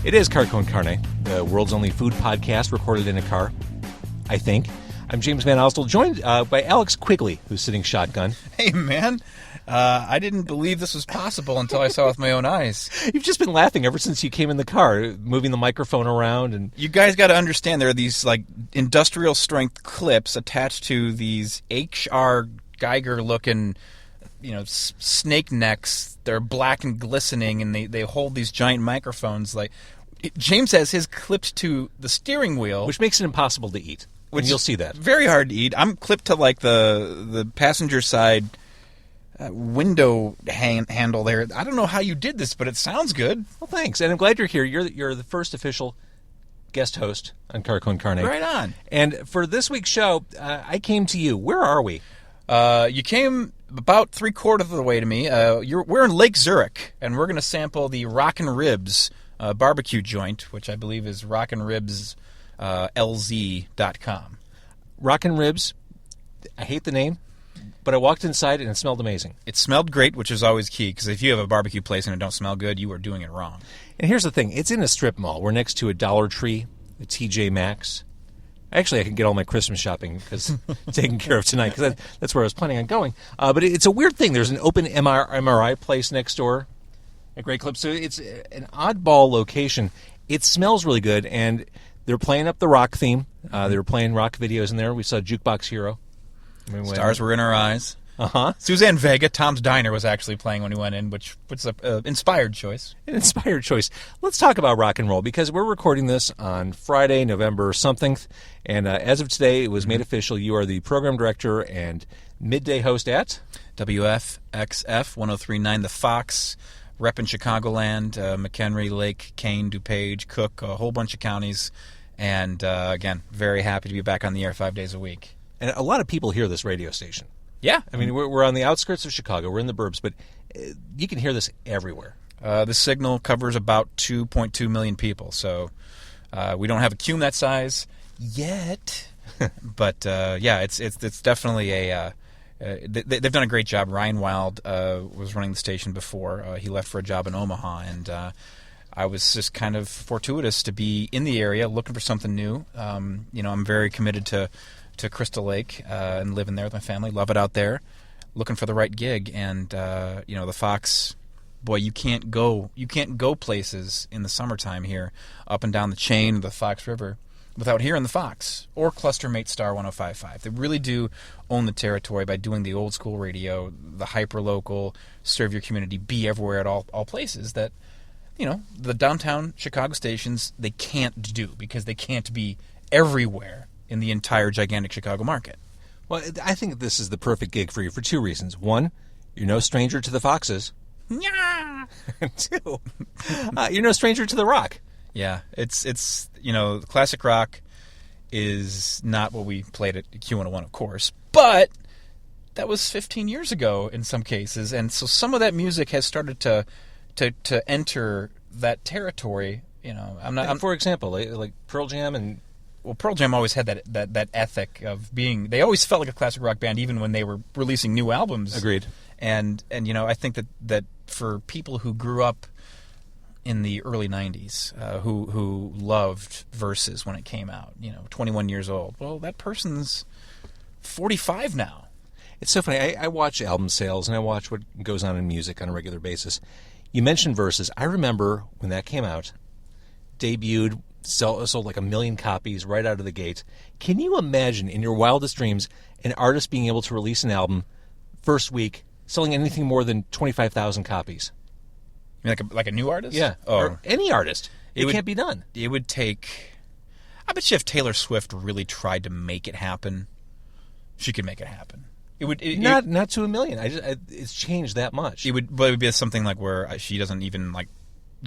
It is Car Con Carne, the world's only food podcast recorded in a car, I think. I'm James Van Ostel, joined by Alex Quigley, who's sitting shotgun. Hey, man. I didn't believe this was possible until I saw it with my own eyes. You've just been laughing ever since you came in the car, moving the microphone around. And you guys got to understand, there are these like industrial-strength clips attached to these H.R. Geiger-looking, snake necks. They're black and glistening, and they hold these giant microphones. James has his clipped to the steering wheel, which makes it impossible to eat. And you'll see that. Very hard to eat. I'm clipped to the passenger side window handle there. I don't know how you did this, but it sounds good. Well, thanks, and I'm glad you're here. You're the first official guest host on Car Con Carne. Right on. And for this week's show, I came to you. Where are we? You came about 3/4 of the way to me. We're in Lake Zurich, and we're going to sample the Rockin' Ribs barbecue joint, which I believe is rockinribslz.com. Rockin' Ribs. I hate the name, but I walked inside and it smelled amazing. It smelled great, which is always key, because if you have a barbecue place and it don't smell good, you are doing it wrong. And here's the thing. It's in a strip mall. We're next to a Dollar Tree, a TJ Maxx. Actually, I can get all my Christmas shopping taken care of tonight, because that's where I was planning on going. But it's a weird thing. There's an open MRI place next door at Great Clips. So it's an oddball location. It smells really good, and they're playing up the rock theme. They were playing rock videos in there. We saw Jukebox Hero. Stars were in our eyes. Uh-huh. Suzanne Vega, Tom's Diner, was actually playing when we went in, which was an inspired choice. An inspired choice. Let's talk about rock and roll, because we're recording this on Friday, November something, and as of today, it was made official. You are the program director and midday host at WFXF 1039 The Fox, rep in Chicagoland, McHenry, Lake, Kane, DuPage, Cook, a whole bunch of counties, and again, very happy to be back on the air 5 days a week. And a lot of people hear this radio station. Yeah. I mean, we're on the outskirts of Chicago. We're in the burbs, but you can hear this everywhere. The signal covers about 2.2 million people, so we don't have a cume that size yet. But, yeah, it's definitely they've done a great job. Ryan Wild was running the station before. He left for a job in Omaha, and I was just kind of fortuitous to be in the area looking for something new. I'm very committed to Crystal Lake and living there with my family. Love it out there. Looking for the right gig, and the Fox, boy, you can't go places in the summertime here up and down the chain of the Fox River without hearing the Fox or Cluster Mate Star 105.5. They really do own the territory by doing the old school radio, the hyper local, serve your community, be everywhere at all places that the downtown Chicago stations they can't do, because they can't be everywhere in the entire gigantic Chicago market. Well, I think this is the perfect gig for you for two reasons. One, you're no stranger to the Foxes. Yeah. Two, you're no stranger to the rock. Yeah, it's classic rock is not what we played at Q101, of course, but that was 15 years ago in some cases, and so some of that music has started to enter that territory. For example, like Pearl Jam and. Well, Pearl Jam always had that ethic of being. They always felt like a classic rock band, even when they were releasing new albums. Agreed. And I think that for people who grew up in the early '90s, who loved Versus when it came out, 21 years old. Well, that person's 45 now. It's so funny. I watch album sales and I watch what goes on in music on a regular basis. You mentioned Versus. I remember when that came out, debuted. Sold like 1 million copies right out of the gate. Can you imagine, in your wildest dreams, an artist being able to release an album first week, selling anything more than 25,000 copies? You mean like a new artist? Yeah, or any artist. It can't be done. It would take. I bet you if Taylor Swift really tried to make it happen, she could make it happen. It would not to 1 million. It's changed that much. It would be something like where she doesn't even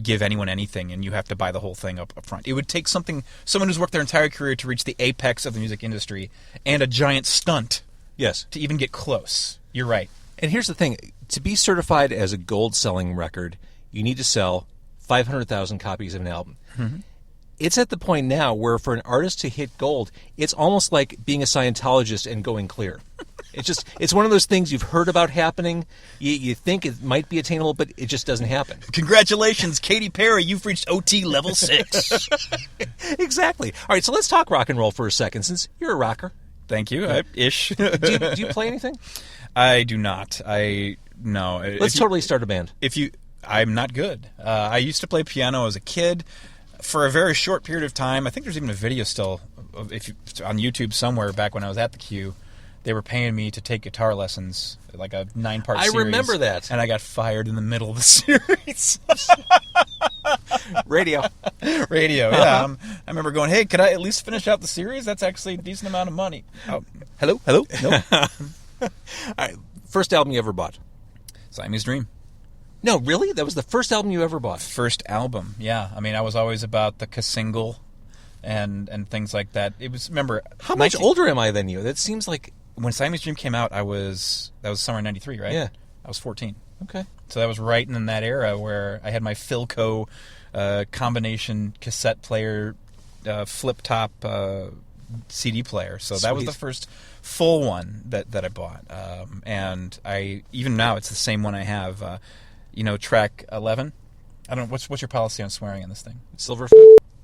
give anyone anything, and you have to buy the whole thing up front. It would take someone who's worked their entire career to reach the apex of the music industry, and a giant stunt. Yes, to even get close. You're right. And here's the thing: to be certified as a gold-selling record, you need to sell 500,000 copies of an album. Mm-hmm. It's at the point now where, for an artist to hit gold, it's almost like being a Scientologist and going clear. It's one of those things you've heard about happening. You think it might be attainable, but it just doesn't happen. Congratulations, Katy Perry. You've reached OT level 6. Exactly. All right, so let's talk rock and roll for a second, since you're a rocker. Thank you. Ish. Do you play anything? I do not. No. Let's totally start a band. I'm not good. I used to play piano as a kid for a very short period of time. I think there's even a video still on YouTube somewhere back when I was at the Q. They were paying me to take guitar lessons, like a 9-part series. I remember that. And I got fired in the middle of the series. Radio, yeah. I remember going, hey, could I at least finish out the series? That's actually a decent amount of money. Oh, hello? No. All right, first album you ever bought? Siamese Dream. No, really? That was the first album you ever bought? First album, yeah. I mean, I was always about the single and things like that. It was, remember... How much older am I than you? That seems like... When Siamese Dream came out, that was summer 93, right? Yeah. I was 14. Okay. So that was right in that era where I had my Philco combination cassette player, flip-top CD player. So that was the first full one that I bought. And even now, it's the same one I have. Track 11. I don't know, what's your policy on swearing on this thing? Silver.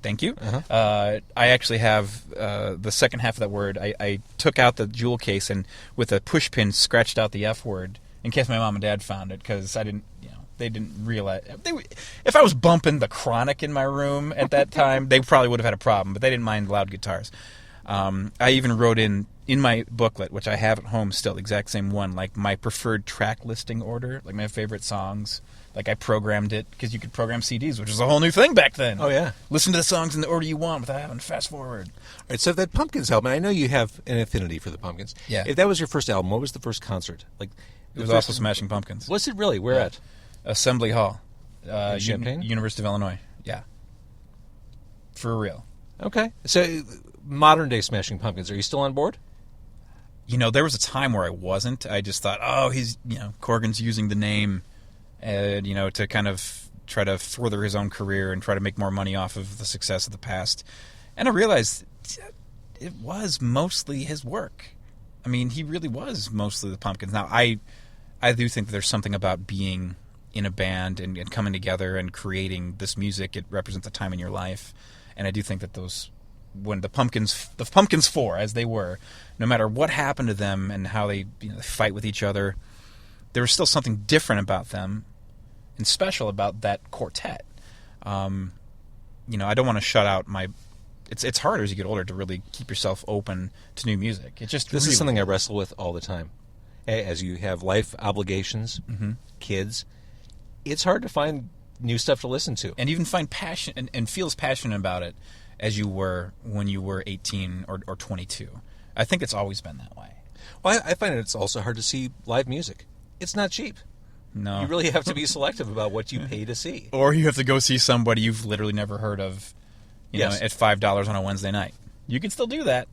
Thank you. Uh-huh. I actually have the second half of that word. I took out the jewel case and with a push pin scratched out the F word in case my mom and dad found it, because they didn't realize. If I was bumping the Chronic in my room at that time, they probably would have had a problem, but they didn't mind loud guitars. I even wrote in my booklet, which I have at home still, the exact same one, like my preferred track listing order, like my favorite songs. Like I programmed it, because you could program CDs, which was a whole new thing back then. Oh, yeah. Listen to the songs in the order you want without having to fast forward. All right, so that Pumpkins album, I know you have an affinity for the Pumpkins. Yeah. If that was your first album, what was the first concert? It was also Smashing Pumpkins. Was it really? Where at? Assembly Hall. In Champaign? University of Illinois. Yeah. For real. Okay. So, modern-day Smashing Pumpkins, are you still on board? There was a time where I wasn't. I just thought, Corgan's using the name, to kind of try to further his own career and try to make more money off of the success of the past. And I realized it was mostly his work. I mean, he really was mostly the Pumpkins. Now, I do think that there's something about being in a band and coming together and creating this music. It represents a time in your life. And I do think that when the Pumpkins 4, as they were, no matter what happened to them and how they fight with each other, there was still something different about them and special about that quartet. I don't want to shut out my... It's harder as you get older to really keep yourself open to new music. This is something I wrestle with all the time. As you have life obligations, kids, it's hard to find new stuff to listen to. And even find passion and feel as passionate about it as you were when you were 18 or 22. I think it's always been that way. Well, I find it's also hard to see live music. It's not cheap. No. You really have to be selective about what you pay to see. Or you have to go see somebody you've literally never heard of, at $5 on a Wednesday night. You can still do that.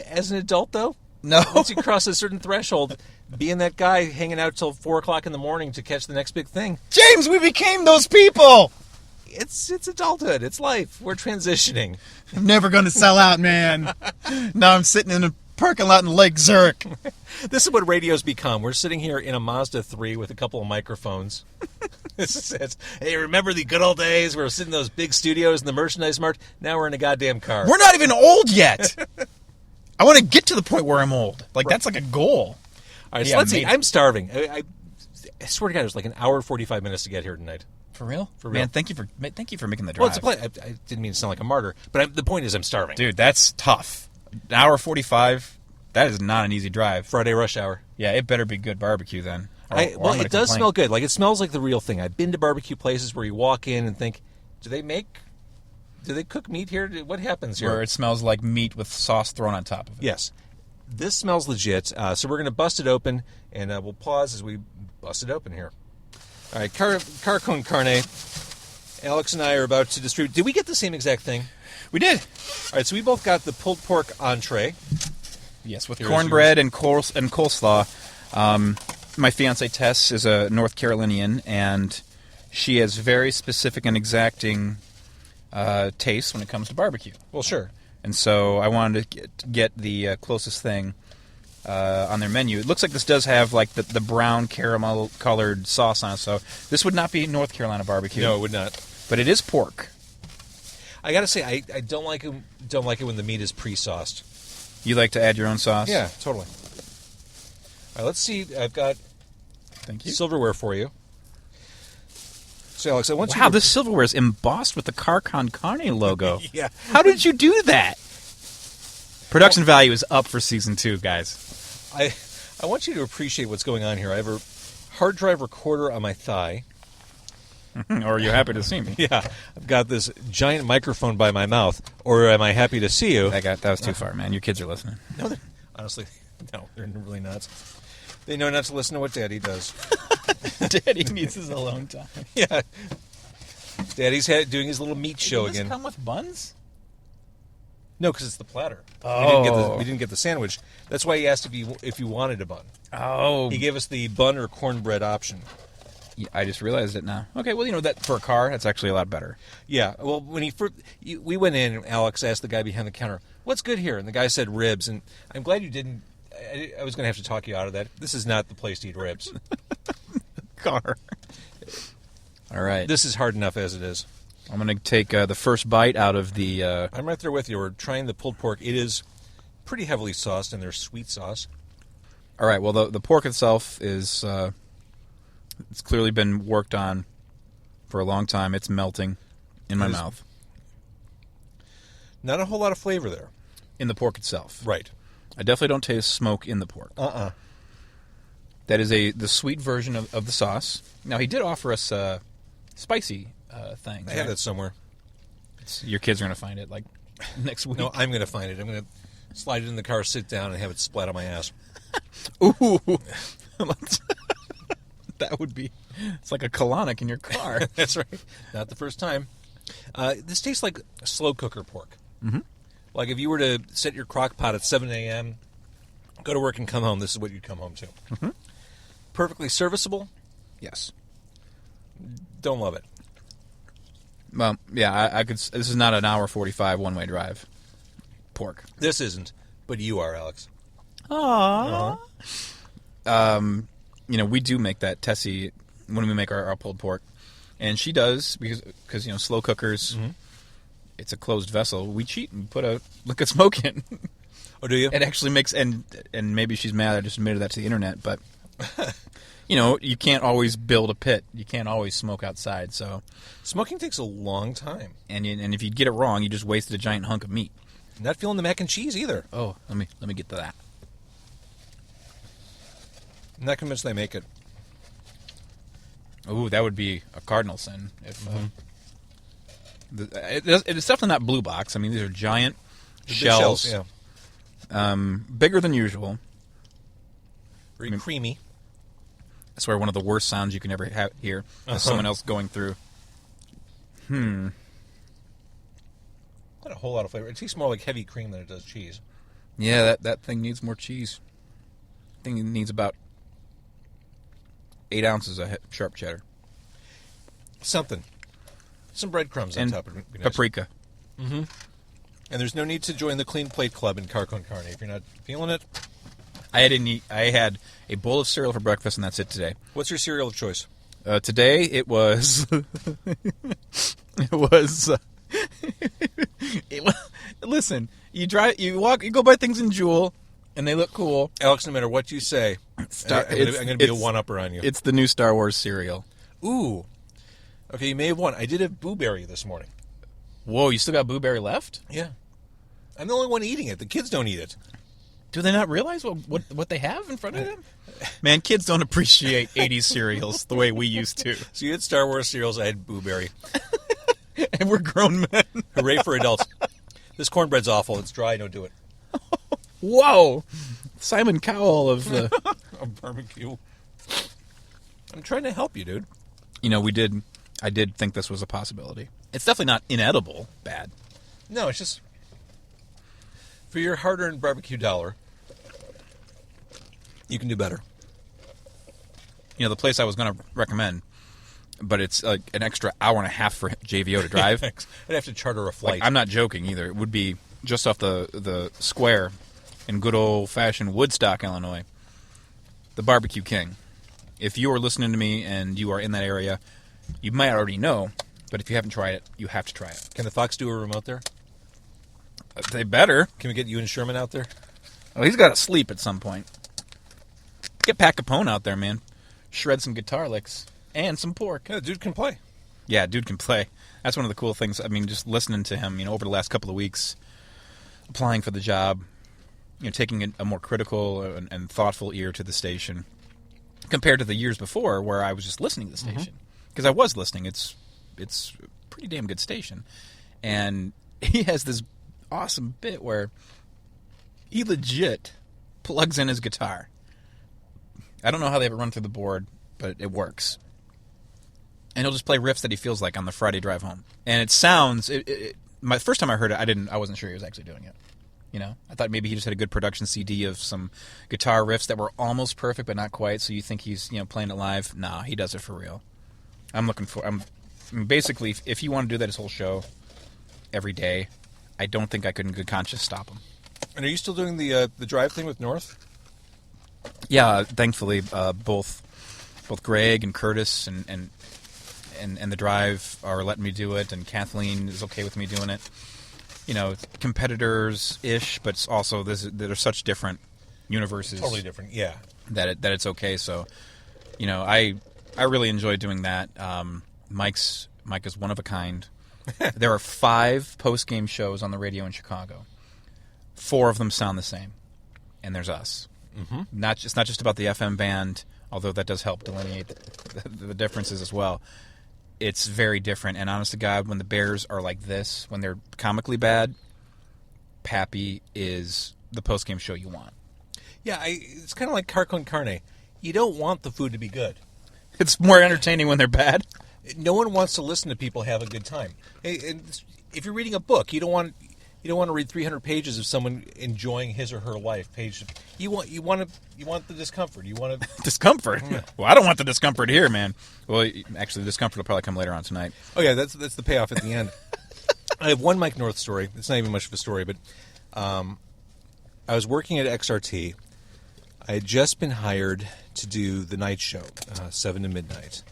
As an adult, though? No. Once you cross a certain threshold, being that guy hanging out till 4 o'clock in the morning to catch the next big thing. James, we became those people! It's adulthood. It's life. We're transitioning. I'm never going to sell out, man. Now I'm sitting in a parking lot in Lake Zurich. This is what radio's become. We're sitting here in a Mazda 3 with a couple of microphones. Hey, remember the good old days? We were sitting in those big studios in the merchandise mart. Now we're in a goddamn car. We're not even old yet. I want to get to the point where I'm old. That's like a goal. All right, so let's see. I'm starving. I swear to God, it was like an hour and 45 minutes to get here tonight. For real? For real. Man, thank you for making the drive. Well, it's a plan. I didn't mean to sound like a martyr, but the point is I'm starving. Dude, that's tough. An hour 45, that is not an easy drive. Friday rush hour. Yeah, it better be good barbecue then. It does smell good. It smells like the real thing. I've been to barbecue places where you walk in and think, do they cook meat here? What happens here? Where it smells like meat with sauce thrown on top of it. Yes. This smells legit, so we're going to bust it open, and we'll pause as we bust it open here. All right, car con carne. Alex and I are about to distribute. Did we get the same exact thing? We did. All right, so we both got the pulled pork entree. Yes, with cornbread and coleslaw. My fiance Tess is a North Carolinian, and she has very specific and exacting tastes when it comes to barbecue. Well, sure. And so I wanted to get the closest thing. on their menu. It looks like this does have like the brown caramel colored sauce on it, so this would not be North Carolina barbecue. No, it would not. But it is pork. I gotta say, I don't like it when the meat is pre-sauced. You like to add your own sauce? Yeah, totally. All right, let's see. I've got Thank you. silverware for you. So, Alex, I want you Wow, to... this silverware is embossed with the Car Con Carne logo. Yeah. How did you do that? Production value is up for season 2, guys. I want you to appreciate what's going on here. I have a hard drive recorder on my thigh. Or are you happy to see me? Yeah, I've got this giant microphone by my mouth. Or am I happy to see you? That was too far, man. Your kids are listening. No, honestly, no, they're really not. They know not to listen to what Daddy does. Daddy needs his alone time. Yeah. Daddy's doing his little meat show Did this again. come with buns? No, because it's the platter. Oh. We didn't get the sandwich. That's why he asked if you wanted a bun. Oh. He gave us the bun or cornbread option. Yeah, I just realized it now. Okay, well, that for a car, that's actually a lot better. Yeah. Well, when we went in, and Alex asked the guy behind the counter, "What's good here?" And the guy said ribs. And I'm glad you didn't. I was going to have to talk you out of that. This is not the place to eat ribs. Car. All right. This is hard enough as it is. I'm going to take the first bite out of the... I'm right there with you. We're trying the pulled pork. It is pretty heavily sauced in their sweet sauce. All right, well, the pork itself is... it's clearly been worked on for a long time. It's melting in my mouth. Not a whole lot of flavor there. In the pork itself. Right. I definitely don't taste smoke in the pork. That is the sweet version of the sauce. Now, he did offer us spicy things. I have that somewhere. Your kids are going to find it, like, next week. No, I'm going to find it. I'm going to slide it in the car, sit down, and have it splat on my ass. Ooh. That would be... It's like a colonic in your car. That's right. Not the first time. This tastes like slow cooker pork. Mm-hmm. Like if you were to set your crock pot at 7 a.m., go to work and come home, this is what you'd come home to. Mm-hmm. Perfectly serviceable. Yes. Don't love it. Well, yeah, I could... This is not an hour 45 one-way drive. Pork. This isn't, but you are, Alex. Aww. We do make that Tessie when we make our pulled pork. And she does, because slow cookers, it's a closed vessel. We cheat and put a liquid smoke in. Oh, do you? It actually makes, and maybe she's mad I just admitted that to the internet, but, you can't always build a pit. You can't always smoke outside, so. Smoking takes a long time. And if you get it wrong, you just wasted a giant hunk of meat. Not feeling the mac and cheese either. Oh, let me get to that. I'm not convinced they make it. Ooh, that would be a cardinal sin. If it's definitely not blue box. I mean, these are giant shells. Yeah. Bigger than usual. Very creamy. I swear, one of the worst sounds you can ever hear is someone else going through. Not a whole lot of flavor. It tastes more like heavy cream than it does cheese. Yeah, that thing needs more cheese. I think it needs about 8 ounces of sharp cheddar. Something. Some breadcrumbs on top. Would be nice. Paprika. Mm-hmm. And there's no need to join the Clean Plate Club in Car Con Carne if you're not feeling it. I had a bowl of cereal for breakfast, and that's it today. What's your cereal of choice? Today it was. Listen, you go buy things in Jewel, and they look cool. Alex, no matter what you say, I'm going to be a one-upper on you. It's the new Star Wars cereal. Ooh. Okay, you may have won. I did have Blueberry this morning. Whoa, you still got Blueberry left? Yeah. I'm the only one eating it. The kids don't eat it. Do they not realize what they have in front of them? Man, kids don't appreciate 80s cereals the way we used to. So you had Star Wars cereals, I had Blueberry. And we're grown men. Hooray for adults. This cornbread's awful. It's dry. Don't do it. Whoa! Simon Cowell of the... barbecue. I'm trying to help you, dude. I did think this was a possibility. It's definitely not inedible bad. No, it's just... For your hard-earned barbecue dollar, you can do better. The place I was going to recommend, but it's like an extra hour and a half for JVO to drive. I'd have to charter a flight. I'm not joking either. It would be just off the square in good old-fashioned Woodstock, Illinois. The Barbecue King. If you are listening to me and you are in that area, you might already know, but if you haven't tried it, you have to try it. Can the Fox do a remote there? They better. Can we get you and Sherman out there? Oh, he's got to sleep at some point. Get Pat Capone out there, man. Shred some guitar licks and some pork. Yeah, dude can play. Yeah, dude can play. That's one of the cool things. I mean, just listening to him, over the last couple of weeks, applying for the job, taking a more critical and thoughtful ear to the station compared to the years before where I was just listening to the station. Because I was listening. It's a pretty damn good station. And he has this awesome bit where he legit plugs in his guitar. I don't know how they have it run through the board, but it works. And he'll just play riffs that he feels like on the Friday drive home. And it sounds... my first time I heard it, I wasn't sure he was actually doing it. I thought maybe he just had a good production CD of some guitar riffs that were almost perfect, but not quite. So you think he's playing it live? Nah, he does it for real. Basically, if you want to do that his whole show every day, I don't think I could in good conscience stop him. And are you still doing the drive thing with North? Yeah, thankfully, both Greg and Curtis and the drive are letting me do it, and Kathleen is okay with me doing it. Competitors-ish, but it's also they're such different universes. Totally different, yeah. That it's okay. So, I really enjoy doing that. Mike is one of a kind. There are 5 post-game shows on the radio in Chicago. 4 of them sound the same, and there's us. Mm-hmm. It's not just about the FM band, although that does help delineate the differences as well. It's very different, and honest to God, when the Bears are like this, when they're comically bad, Pappy is the post-game show you want. Yeah, it's kind of like car con carne. You don't want the food to be good. It's more entertaining when they're bad. No one wants to listen to people have a good time. Hey, and if you're reading a book, you don't want to read 300 pages of someone enjoying his or her life. You want the discomfort. You want to discomfort. Yeah. Well, I don't want the discomfort here, man. Well, actually, the discomfort will probably come later on tonight. Oh yeah, that's the payoff at the end. I have one Mike North story. It's not even much of a story, but I was working at XRT. I had just been hired to do the night show, 7 to midnight.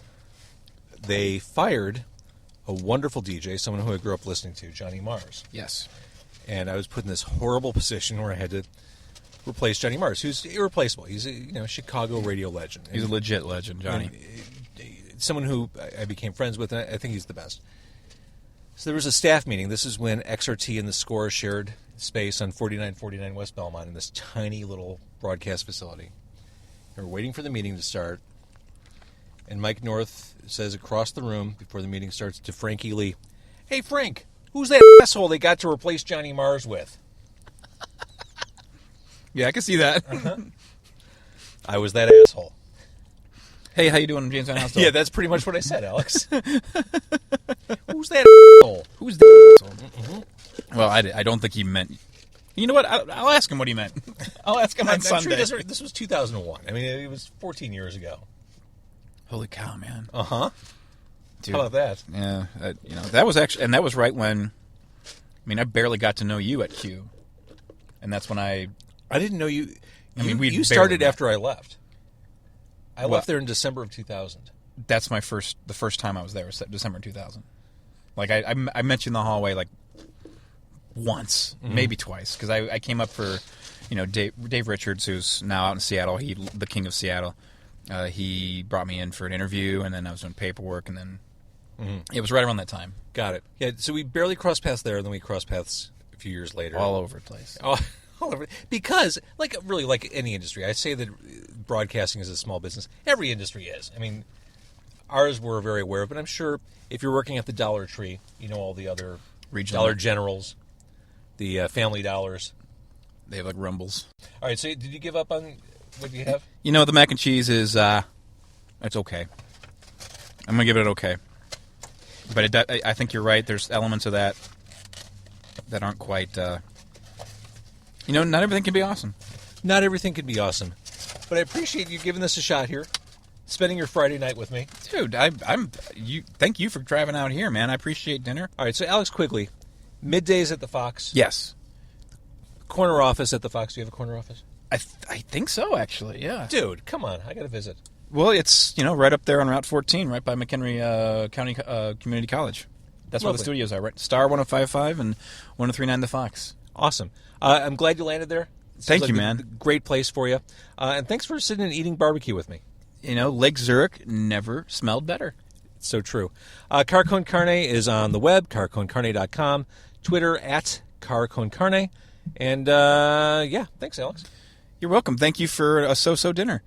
They fired a wonderful DJ, someone who I grew up listening to, Johnny Mars. Yes. And I was put in this horrible position where I had to replace Johnny Mars, who's irreplaceable. He's a Chicago radio legend. He's a legit legend, Johnny. Someone who I became friends with, and I think he's the best. So there was a staff meeting. This is when XRT and the Score shared space on 4949 West Belmont in this tiny little broadcast facility. And we're waiting for the meeting to start. And Mike North says across the room before the meeting starts to Frankie Lee, "Hey, Frank, who's that asshole they got to replace Johnny Mars with?" Yeah, I can see that. Uh-huh. I was that asshole. Hey, how you doing, James Van House? Yeah, that's pretty much what I said, Alex. Who's that asshole? Who's the asshole? Mm-hmm. Well, I don't think he meant... You know what? I'll ask him what he meant. I'll ask him on Sunday. Sure this was 2001. I mean, it was 14 years ago. Holy cow, man. Uh-huh. Dude, how about that? Yeah, that was actually... And that was right when... I barely got to know you at Q. And that's when I didn't know you... you started after I left. I left there in December of 2000. That's the first time I was there was December 2000. Like, I met you in the hallway, like, once, maybe twice, because I came up for, Dave Richards, who's now out in Seattle, the king of Seattle. He brought me in for an interview, and then I was doing paperwork, and then it was right around that time. Got it. Yeah, so we barely crossed paths there, and then we crossed paths a few years later. All over the place. All over. Because, like any industry, I say that broadcasting is a small business. Every industry is. I mean, ours we're very aware of, but I'm sure if you're working at the Dollar Tree, you know all the other regional Dollar Generals, the Family Dollars. They have, like, Rumbles. All right, so did you give up on what do you have? The mac and cheese is, it's okay. I'm going to give it an okay. But I think you're right. There's elements of that aren't quite... not everything can be awesome. Not everything can be awesome. But I appreciate you giving this a shot here, spending your Friday night with me. Dude, thank you for driving out here, man. I appreciate dinner. All right, so Alex Quigley, middays at the Fox. Yes. corner office at the Fox. Do you have a corner office? I think so, actually. Yeah. Dude, come on. I got to visit. Well, it's right up there on Route 14, right by McHenry County Community College. That's where the Lovely. studios are, right? Star 105.5 and 103.9 The Fox. Awesome. I'm glad you landed there. Thank Seems you, like man. a great place for you. And thanks for sitting and eating barbecue with me. Lake Zurich never smelled better. It's so true. Car Con Carne is on the web, carconcarne.com, Twitter at carconcarne. And, thanks, Alex. You're welcome. Thank you for a so-so dinner.